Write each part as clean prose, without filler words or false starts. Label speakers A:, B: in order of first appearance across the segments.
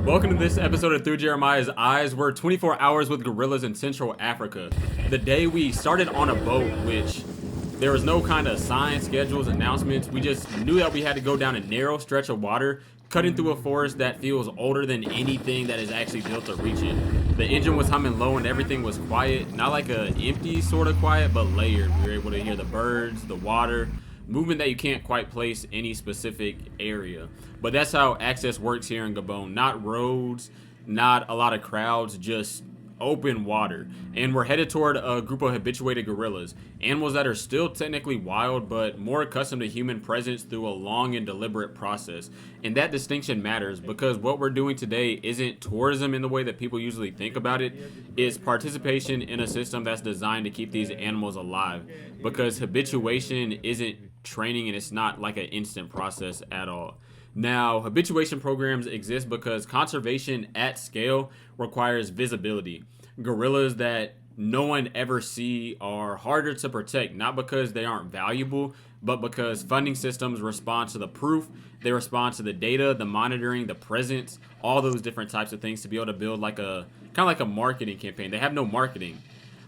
A: Welcome to this episode of Through Jeremiah's Eyes. We're 24 hours with gorillas in Central Africa. The day we started on a boat, which there was no kind of sign, schedules, announcements. We just knew that we had to go down a narrow stretch of water, cutting through a forest that feels older than anything that is actually built to reach it. The engine was humming low and everything was quiet, not like a empty sort of quiet, but layered. We were able to hear the birds, the water, movement that you can't quite place any specific area. But that's how access works here in Gabon. Not roads, not a lot of crowds, just open water. And we're headed toward a group of habituated gorillas, animals that are still technically wild but more accustomed to human presence through a long and deliberate process. And that distinction matters because what we're doing today isn't tourism in the way that people usually think about it. It's participation in a system that's designed to keep these animals alive, because habituation isn't training and it's not like an instant process at all. Now, habituation programs exist because conservation at scale requires visibility. Gorillas that no one ever see are harder to protect, not because they aren't valuable, but because funding systems respond to the proof, they respond to the data, the monitoring, the presence, all those different types of things to be able to build like a kind of like a marketing campaign. They have no marketing.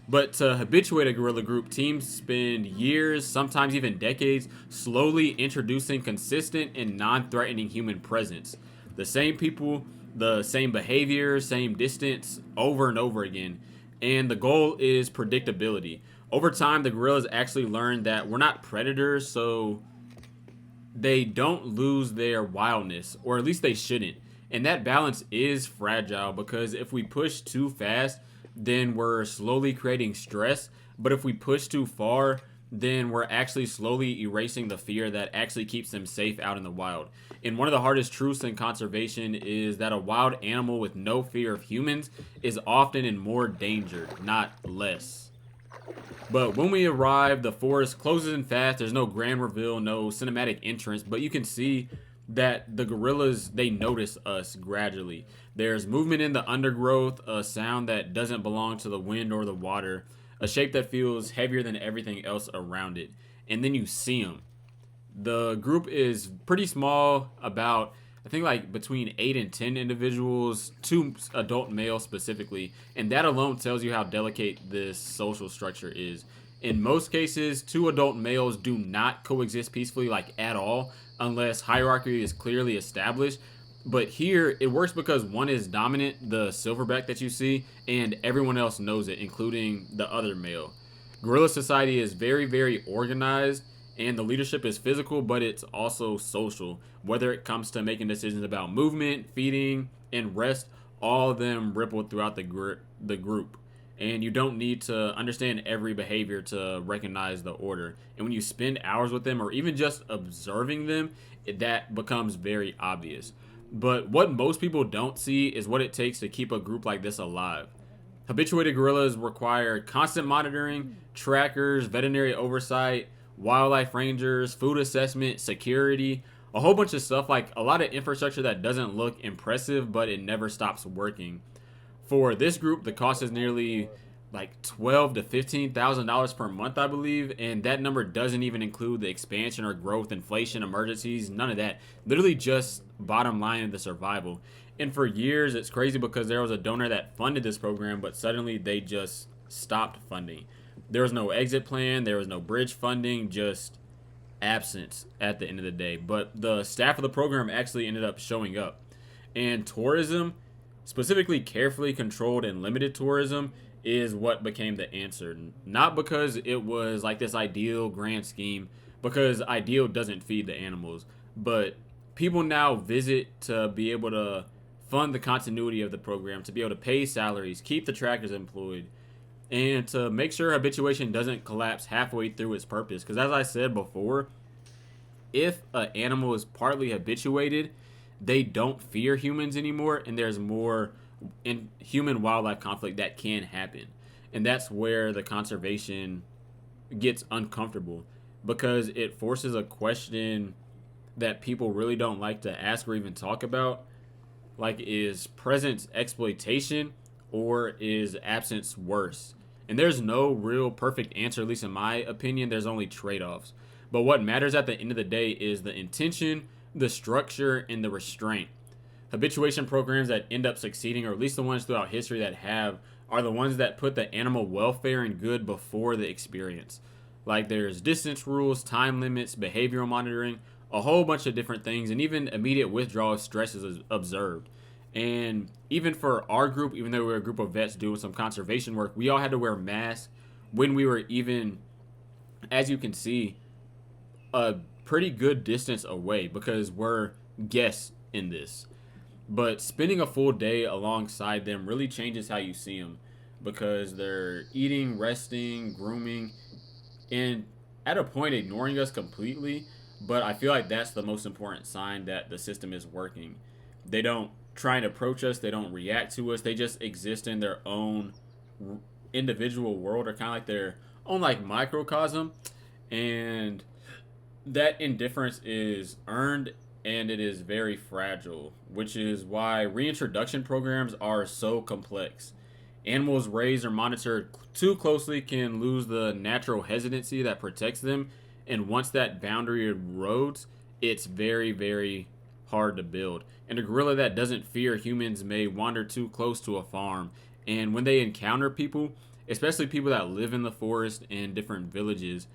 A: But to habituate a gorilla group, teams spend years, sometimes even decades, slowly introducing consistent and non-threatening human presence. The same people, the same behavior, same distance, over and over again. And the goal is predictability. Over time, the gorillas actually learn that we're not predators, so they don't lose their wildness, or at least they shouldn't. And that balance is fragile because if we push too fast, then we're slowly creating stress. But if we push too far, then we're actually slowly erasing the fear that actually keeps them safe out in the wild. And one of the hardest truths in conservation is that a wild animal with no fear of humans is often in more danger, not less. But when we arrive, the forest closes in fast. There's no grand reveal, no cinematic entrance, but you can see that the gorillas, they notice us gradually. There's movement in the undergrowth, a sound that doesn't belong to the wind or the water, a shape that feels heavier than everything else around it. And then you see them. The group is pretty small, about I think like between 8 and 10 individuals, 2 adult males specifically, and that alone tells you how delicate this social structure is. In most cases, 2 adult males do not coexist peacefully, like at all, unless hierarchy is clearly established. But here, it works because one is dominant, the silverback that you see, and everyone else knows it, including the other male. Gorilla society is very, very organized, and the leadership is physical, but it's also social. Whether it comes to making decisions about movement, feeding, and rest, all of them ripple throughout the group. And you don't need to understand every behavior to recognize the order. And when you spend hours with them or even just observing them, that becomes very obvious. But what most people don't see is what it takes to keep a group like this alive. Habituated gorillas require constant monitoring, trackers, veterinary oversight, wildlife rangers, food assessment, security, a whole bunch of stuff, like a lot of infrastructure that doesn't look impressive, but it never stops working. For this group, the cost is nearly like $12,000 to $15,000 per month, I believe, and that number doesn't even include the expansion or growth, inflation, emergencies, none of that. Literally just bottom line of the survival. And for years, it's crazy because there was a donor that funded this program, but suddenly they just stopped funding. There was no exit plan, there was no bridge funding, just absence at the end of the day. But the staff of the program actually ended up showing up. And tourism, specifically carefully controlled and limited tourism, is what became the answer. Not because it was like this ideal grand scheme, because ideal doesn't feed the animals, but people now visit to be able to fund the continuity of the program, to be able to pay salaries, keep the trackers employed, and to make sure habituation doesn't collapse halfway through its purpose. Because as I said before, if an animal is partly habituated, they don't fear humans anymore, and there's more in human wildlife conflict that can happen. And that's where the conservation gets uncomfortable, because it forces a question that people really don't like to ask or even talk about. Like, is presence exploitation or is absence worse? And there's no real perfect answer, at least in my opinion. There's only trade-offs. But what matters at the end of the day is the intention, the structure, and the restraint. Habituation programs that end up succeeding, or at least the ones throughout history that have, are the ones that put the animal welfare and good before the experience. Like there's distance rules, time limits, behavioral monitoring, a whole bunch of different things, and even immediate withdrawal of stress is observed. And even for our group, even though we were a group of vets doing some conservation work, we all had to wear masks when we were even, as you can see, a pretty good distance away because we're guests in this. But spending a full day alongside them really changes how you see them because they're eating, resting, grooming, and at a point ignoring us completely. But I feel like that's the most important sign that the system is working. They don't try and approach us. They don't react to us. They just exist in their own individual world, or kind of like their own like microcosm. And that indifference is earned and it is very fragile, which is why reintroduction programs are so complex. Animals raised or monitored too closely can lose the natural hesitancy that protects them, and once that boundary erodes, it's very, very hard to build. And a gorilla that doesn't fear humans may wander too close to a farm, and when they encounter people, especially people that live in the forest and different villages,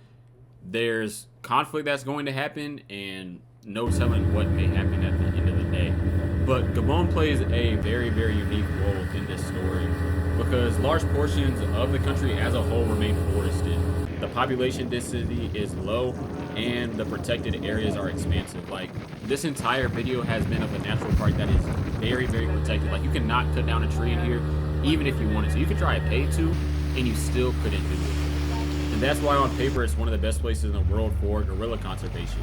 A: there's conflict that's going to happen, and no telling what may happen at the end of the day. But Gabon plays a very, very unique role in this story because large portions of the country as a whole remain forested. The population density is low and the protected areas are expansive. Like, this entire video has been of a natural park that is very, very protected. Like, you cannot cut down a tree in here even if you wanted to. You could try to pay to and you still couldn't do it. And that's why on paper it's one of the best places in the world for gorilla conservation.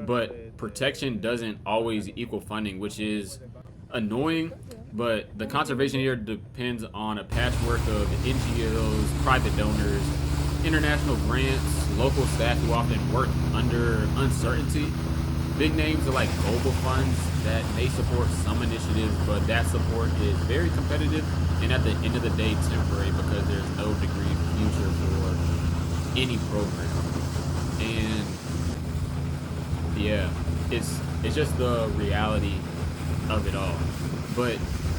A: But protection doesn't always equal funding, which is annoying, but the conservation here depends on a patchwork of NGOs, private donors, international grants, local staff who often work under uncertainty. Big names are like global funds that may support some initiatives, but that support is very competitive and at the end of the day temporary because there's no degree of future for any program. And yeah, it's just the reality of it all. But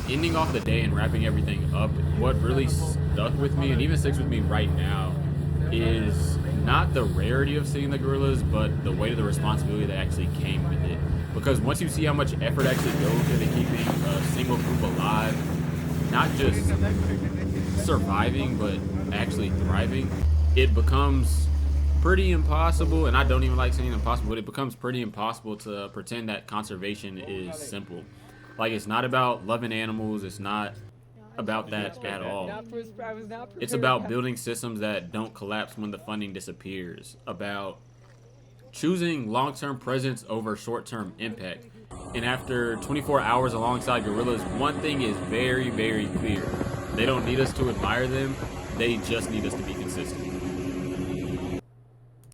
A: ending off the day and wrapping everything up, what really stuck with me and even sticks with me right now is not the rarity of seeing the gorillas, but the weight of the responsibility that actually came with it. Because once you see how much effort actually goes into keeping a single group alive, not just surviving, but actually thriving, it becomes pretty impossible, and I don't even like saying impossible, but it becomes pretty impossible to pretend that conservation is simple. Like, it's not about loving animals, it's not about that at all. It's about building systems that don't collapse when the funding disappears, about choosing long-term presence over short-term impact. And after 24 hours alongside gorillas, one thing is very, very clear. They don't need us to admire them, they just need us to be consistent.